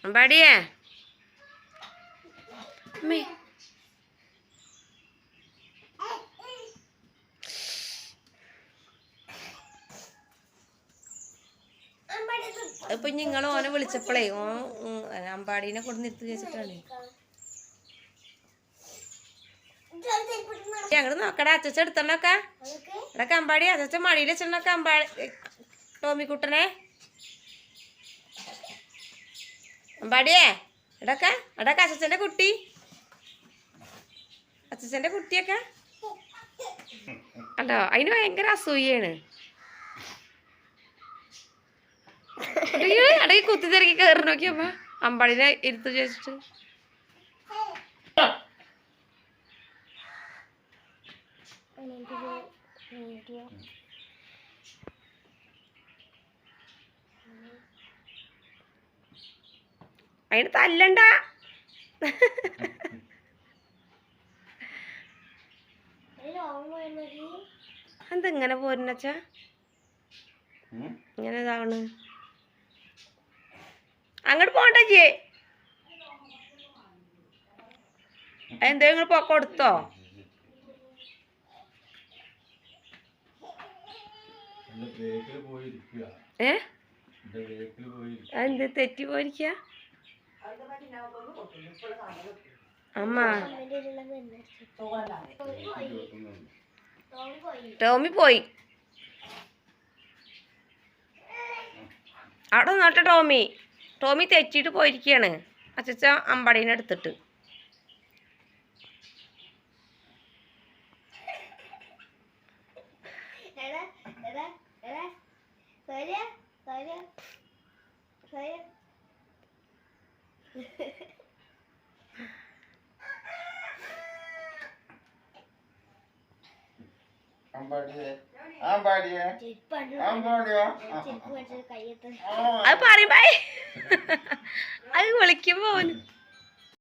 അമ്പാടിയേ അമ്മേ ഇപ്പൊ നിങ്ങൾ ഓനെ വിളിച്ചപ്പോഴേ അമ്പാടീനെ കൊണ്ട് നിർത്തി വെച്ചിട്ടാണ്. ഞങ്ങള് നോക്കടാ അച്ചച്ച എടുത്തണൊക്കെ ഇടക്ക് അമ്പാടി അച്ചച്ച മടിയിൽ വെച്ചിട്ടൊക്കെ അമ്പാടി ടോമിക്കുട്ടനെ അമ്പാടിയേ ഇടക്ക അച്ചച്ചന്റെ കുട്ടി അച്ചച്ചന്റെ കുട്ടിയൊക്കെ അല്ലോ അതിന് ഭയങ്കര അസൂയാണ്. ഇടയ്ക്ക് കുത്തി തിരക്കി കയറി നോക്കിയമ്മ അമ്പാടിനെ ഇരുത്തു ചോദിച്ചിട്ട് അതിന് തല്ലണ്ട. എന്തെങ്ങനെ പോരുന്നച്ച ഇങ്ങനെ ഇതാവണ് അങ്ങോട്ട് പോണ്ടേ എന്തെങ്കിലും പൊക്ക കൊടുത്തോ? എന്ത് തെറ്റി പോയിരിക്ക അമ്മ? ടോമി പോയി അവിടെ നോട്ടെ. ടോമി തെറ്റിയിട്ട് പോയിരിക്കുകയാണ് അച്ചച്ച അമ്പാടീനെ എടുത്തിട്ട്. അത് പറയും അത് വിളിക്കുമ്പോ